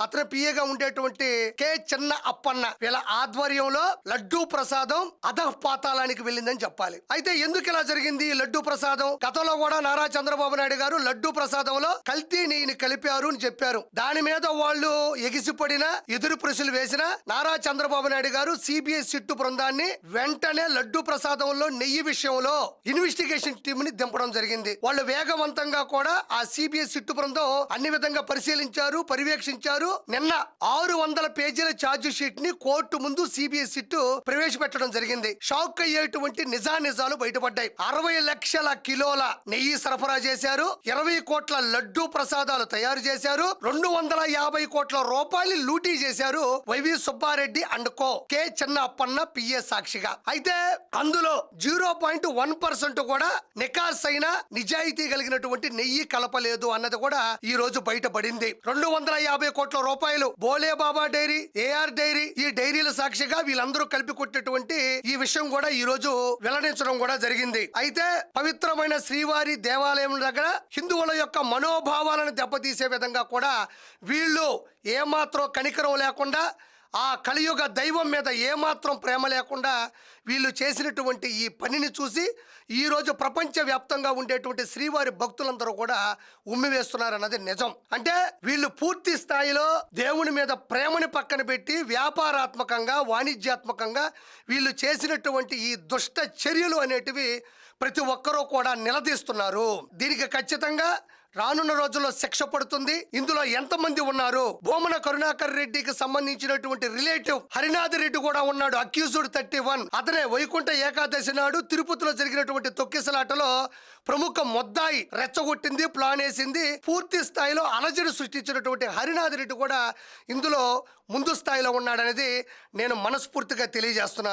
అతని పిఏగా ఉండేటువంటి కె చిన్న అప్పన్న వీళ్ళ ఆధ్వర్యంలో లడ్డూ ప్రసాదం అధఃపాతాళానికి వెళ్ళిందని చెప్పాలి. అయితే ఎందుకు ఇలా జరిగింది ఈ లడ్డూ ప్రసాదం? గతంలో కూడా నారా చంద్రబాబు నాయుడు గారు లడ్డూ ప్రసాదంలో కల్తీ నెయ్యిని కలిపారు అని చెప్పారు. దాని మీద వాళ్ళు ఎగిసిపడిన ఎదురు ప్రశ్నలు వేసిన నారా చంద్రబాబు నాయుడు గారు సిబిఐ సిట్టు బృందాన్ని వెంటనే లడ్డూ ప్రసాదంలో నెయ్యి విషయంలో ఇన్వెస్టిగేషన్ టీమ్ ని దింపడం జరిగింది. వాళ్ళు వేగవంతంగా కూడా ఆ సిబిఐ సిట్టు బృందం అన్ని విధంగా పరిశీలించారు, పర్యవేక్షించారు. నిన్న 600 పేజీల ఛార్జ్ షీట్ ని కోర్టు ముందు సిబిఐ సిట్టు ప్రవేశపెట్టడం జరిగింది. షాక్ అయ్యేటువంటి నిజానిజాలు బయటపడ్డాయి. 60 లక్షల కిలోల నెయ్యి సరఫరా చేశారు, 20 కోట్ల లడ్డూ ప్రసాదాలు తయారు చేశారు, 250 కోట్ల రూపాయలు లూటీ చేశారు వైవి సుబ్బారెడ్డి అండ్ కో కె చిన్న అప్పన్న పిఏ సాక్షిగా. అయితే అందులో 0.1% కూడా నికాస్ అయిన నిజాయితీ కలిగినటువంటి నెయ్యి కలపలేదు అన్నది కూడా ఈ రోజు బయటపడింది. 250 కోట్ల రూపాయలు బోలే బాబా డైరీ, ఏఆర్ డైరీ, ఈ డైరీల సాక్షిగా వీళ్ళందరూ కలిపి కొట్టేటువంటి ఈ విషయం కూడా ఈ రోజు వెల్లడించడం కూడా జరిగింది. అయితే పవిత్రమైన శ్రీవారి దేవాలయం దగ్గర హిందువుల యొక్క మనోభావాలను దెబ్బతీసే విధంగా కూడా వీళ్ళు ఏమాత్రం కనికరం లేకుండా, ఆ కలియుగ దైవం మీద ఏమాత్రం ప్రేమ లేకుండా వీళ్ళు చేసినటువంటి ఈ పనిని చూసి ఈరోజు ప్రపంచవ్యాప్తంగా ఉండేటువంటి శ్రీవారి భక్తులందరూ కూడా ఉమ్మివేస్తున్నారన్నది నిజం. అంటే వీళ్ళు పూర్తి స్థాయిలో దేవుని మీద ప్రేమని పక్కన పెట్టి వ్యాపారాత్మకంగా, వాణిజ్యాత్మకంగా వీళ్ళు చేసినటువంటి ఈ దుష్ట చర్యలు అనేటివి ప్రతి ఒక్కరూ కూడా నిలదీస్తున్నారు. దీనికి ఖచ్చితంగా రానున్న రోజుల్లో శిక్ష పడుతుంది. ఇందులో ఎంతమంది ఉన్నారు? భూమన కరుణాకర్ రెడ్డికి సంబంధించినటువంటి రిలేటివ్ హరినాథ్ రెడ్డి కూడా ఉన్నాడు, అక్యూజ్డ్ 31. అతనే వైకుంఠ ఏకాదశి నాడు తిరుపతిలో జరిగినటువంటి తొక్కిసలాటలో ప్రముఖ మొద్దాయి రెచ్చగొట్టింది, ప్లాన్ వేసింది, పూర్తి స్థాయిలో అలజడి సృష్టించినటువంటి హరినాథ్ రెడ్డి కూడా ఇందులో ముందు స్థాయిలో ఉన్నాడనేది నేను మనస్ఫూర్తిగా తెలియజేస్తున్నాను.